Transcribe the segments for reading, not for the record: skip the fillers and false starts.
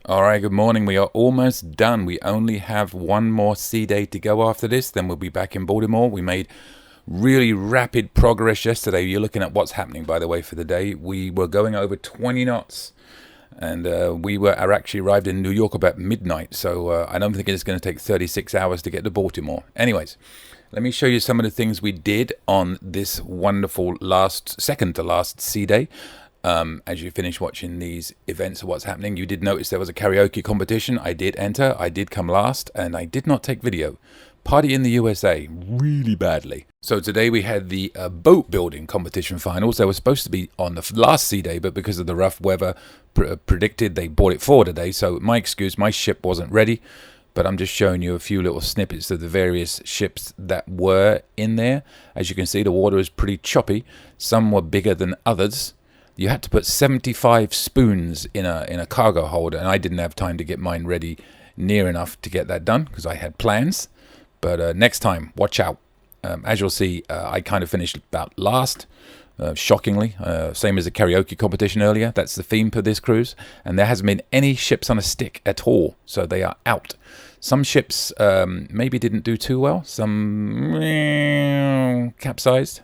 All right, good morning. We are almost done. We only have one more sea day to go after this. Then we'll be back in Baltimore. We made really rapid progress yesterday. You're looking at what's happening, by the way, for the day. We were going over 20 knots. And we are actually arrived in New York about midnight. So I don't think it's going to take 36 hours to get to Baltimore. Anyways, let me show you some of the things we did on this wonderful second to last sea day. As you finish watching these events of what's happening, you did notice there was a karaoke competition. I did enter, I did come last, and I did not take video. Party in the USA, really badly. So today we had the boat building competition finals. They were supposed to be on the last sea day, but because of the rough weather predicted, they brought it forward today. So my excuse, my ship wasn't ready, but I'm just showing you a few little snippets of the various ships that were in there. As you can see, the water is pretty choppy. Some were bigger than others. You had to put 75 spoons in a cargo hold, and I didn't have time to get mine ready near enough to get that done because I had plans. But next time, watch out. As you'll see, I kind of finished about last, shockingly. Same as the karaoke competition earlier. That's the theme for this cruise. And there hasn't been any ships on a stick at all, so they are out. Some ships maybe didn't do too well. Some capsized.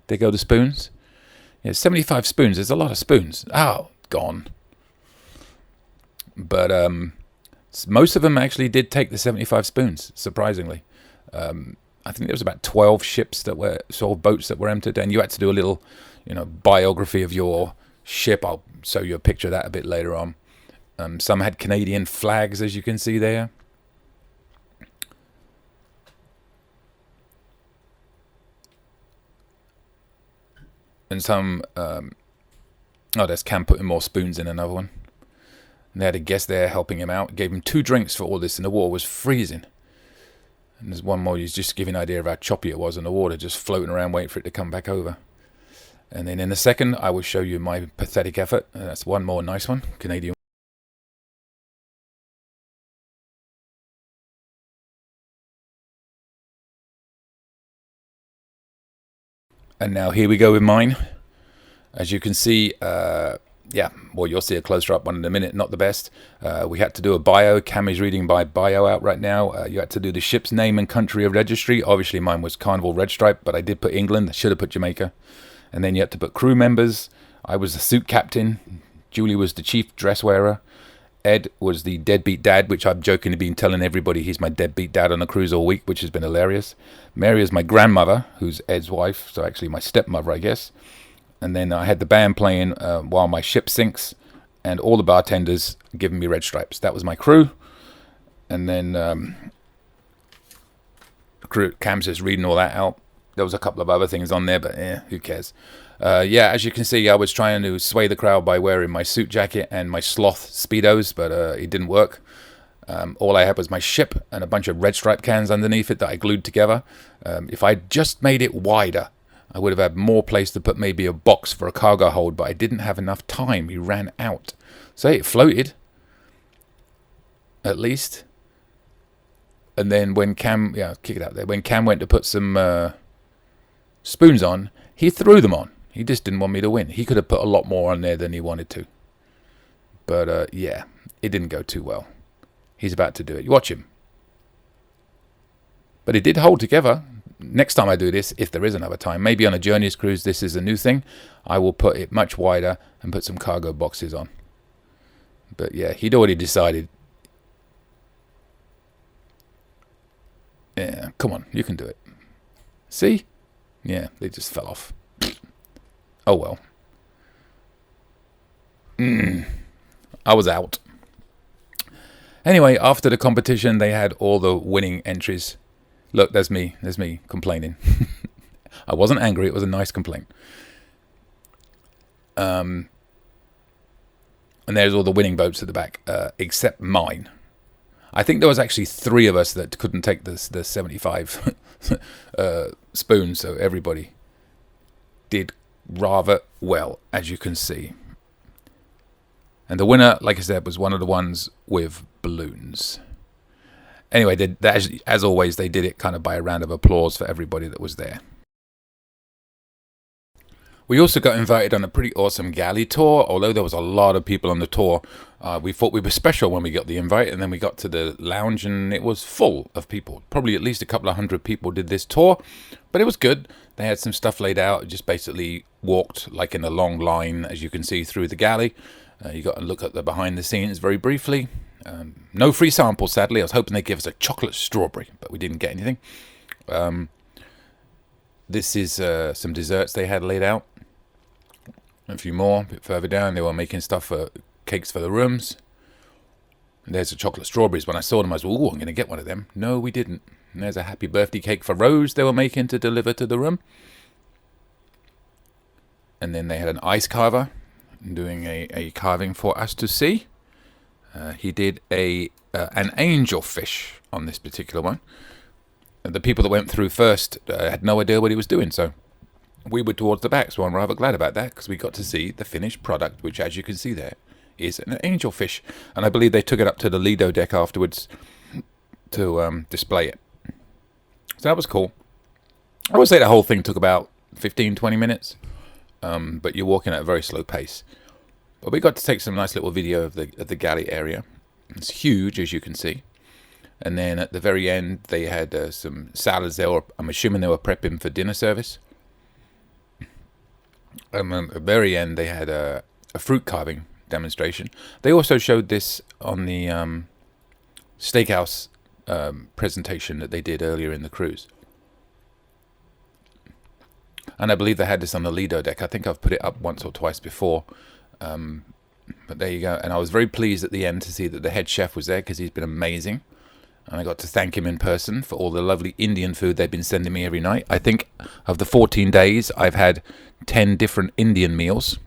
There go the spoons. Yeah, 75 spoons. There's a lot of spoons. Oh, gone. But most of them actually did take the 75 spoons, surprisingly. I think there was about 12 ships that were sort of boats that were entered, and you had to do a little, biography of your ship. I'll show you a picture of that a bit later on. Some had Canadian flags, as you can see there. And some, there's Cam putting more spoons in another one. And they had a guest there helping him out. Gave him 2 drinks for all this, and the water was freezing. And there's one more, he's just giving an idea of how choppy it was in the water, just floating around waiting for it to come back over. And then in a second, I will show you my pathetic effort. And that's one more nice one, Canadian. And now here we go with mine. As you can see, you'll see a closer up one in a minute. Not the best. We had to do a bio. Cam is reading my bio out right now. You had to do the ship's name and country of registry. Obviously, mine was Carnival Red Stripe, but I did put England. I should have put Jamaica. And then you had to put crew members. I was the suit captain. Julie was the chief dress wearer. Ed was the deadbeat dad, which I've jokingly been telling everybody he's my deadbeat dad on the cruise all week, which has been hilarious. Mary is my grandmother, who's Ed's wife, so actually my stepmother, I guess. And then I had the band playing while my ship sinks, and all the bartenders giving me red stripes. That was my crew. And then Cam's just reading all that out. There was a couple of other things on there, but who cares? As you can see, I was trying to sway the crowd by wearing my suit jacket and my sloth Speedos, but it didn't work. All I had was my ship and a bunch of red stripe cans underneath it that I glued together. If I just made it wider, I would have had more place to put maybe a box for a cargo hold, but I didn't have enough time. We ran out. So it floated, at least. And then when Cam, kick it out there. When Cam went to put some spoons on, he threw them on. He just didn't want me to win. He could have put a lot more on there than he wanted to. But it didn't go too well. He's about to do it. You watch him. But it did hold together. Next time I do this, if there is another time, maybe on a Journeys cruise, this is a new thing. I will put it much wider and put some cargo boxes on. But yeah, he'd already decided. Yeah, come on, you can do it. See? Yeah, they just fell off. Oh well. I was out. Anyway, after the competition, they had all the winning entries. Look, there's me complaining. I wasn't angry, it was a nice complaint. And there's all the winning boats at the back, except mine. I think there was actually 3 of us that couldn't take the 75 spoons, so everybody did rather well, as you can see. And the winner, like I said, was one of the ones with balloons. Anyway, as always, they did it kind of by a round of applause for everybody that was there. We also got invited on a pretty awesome galley tour, although there was a lot of people on the tour. We thought we were special when we got the invite, and then we got to the lounge and it was full of people. Probably at least a couple of hundred people did this tour, but it was good. They had some stuff laid out, just basically walked like in a long line, as you can see, through the galley. You got to look at the behind the scenes very briefly. No free sample, sadly. I was hoping they'd give us a chocolate strawberry, but we didn't get anything. This is some desserts they had laid out. A few more, a bit further down, they were making stuff for cakes for the rooms. And there's the chocolate strawberries. When I saw them, I was, I'm going to get one of them. No, we didn't. And there's a happy birthday cake for Rose they were making to deliver to the room. And then they had an ice carver doing a carving for us to see. He did an angel fish on this particular one. And the people that went through first had no idea what he was doing, so we were towards the back, so I'm rather glad about that, because we got to see the finished product, which, as you can see there, is an angelfish. And I believe they took it up to the Lido deck afterwards to display it. So that was cool. I would say the whole thing took about 15-20 minutes, but you're walking at a very slow pace. But we got to take some nice little video of the galley area. It's huge, as you can see. And then at the very end, they had some salads there. I'm assuming they were prepping for dinner service. At the very end, they had a fruit carving demonstration. They also showed this on the steakhouse presentation that they did earlier in the cruise. And I believe they had this on the Lido deck. I think I've put it up once or twice before. But there you go. And I was very pleased at the end to see that the head chef was there, because he's been amazing. And I got to thank him in person for all the lovely Indian food they've been sending me every night. I think of the 14 days, I've had 10 different Indian meals.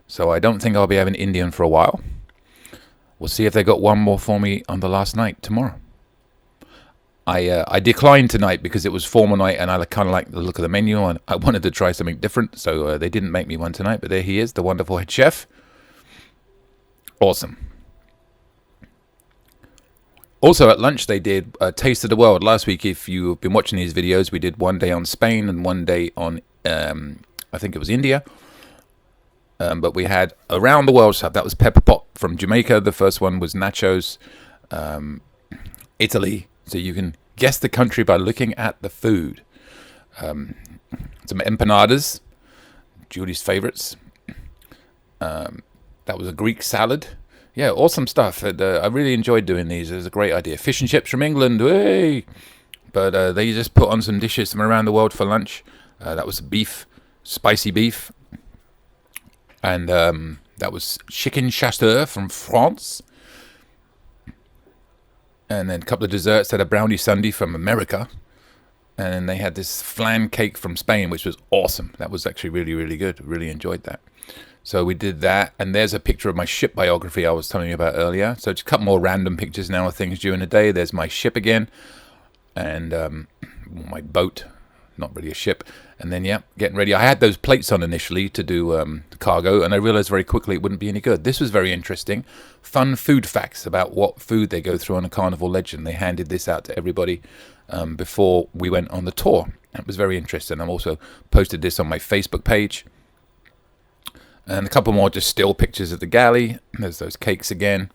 So I don't think I'll be having Indian for a while. We'll see if they got one more for me on the last night tomorrow. I declined tonight because it was formal night and I kind of like the look of the menu and I wanted to try something different. So they didn't make me one tonight, but there he is, the wonderful head chef. Awesome. Also at lunch they did a Taste of the World. Last week, if you've been watching these videos, we did one day on Spain and one day on, I think it was India. But we had around the world stuff. That was pepper pot from Jamaica. The first one was nachos. Italy. So you can guess the country by looking at the food. Some empanadas, Julie's favorites. That was a Greek salad. Yeah, awesome stuff. I really enjoyed doing these. It was a great idea. Fish and chips from England. Hey! But they just put on some dishes from around the world for lunch. That was beef, spicy beef. And that was chicken chasseur from France. And then a couple of desserts. They had a brownie sundae from America. And then they had this flan cake from Spain, which was awesome. That was actually really, really good. Really enjoyed that. So we did that. And there's a picture of my ship biography I was telling you about earlier. So just a couple more random pictures now of things during the day. There's my ship again. And my boat. Not really a ship. And then, yeah, getting ready. I had those plates on initially to do cargo, and I realized very quickly it wouldn't be any good. This was very interesting. Fun food facts about what food they go through on a Carnival Legend. They handed this out to everybody before we went on the tour. It was very interesting. I've also posted this on my Facebook page. And a couple more just still pictures of the galley. There's those cakes again.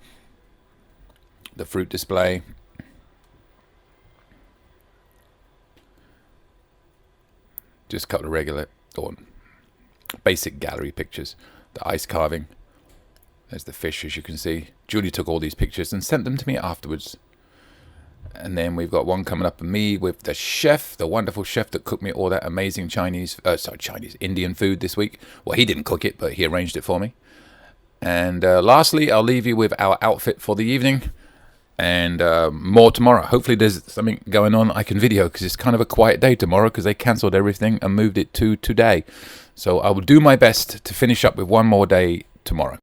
The fruit display. Just a couple of regular or basic gallery pictures. The ice carving. There's the fish, as you can see. Julie took all these pictures and sent them to me afterwards. And then we've got one coming up of me with the chef, the wonderful chef that cooked me all that amazing Indian food this week. Well, he didn't cook it, but he arranged it for me. And lastly, I'll leave you with our outfit for the evening. And more tomorrow. Hopefully there's something going on I can video, because it's kind of a quiet day tomorrow because they cancelled everything and moved it to today. So I will do my best to finish up with one more day tomorrow.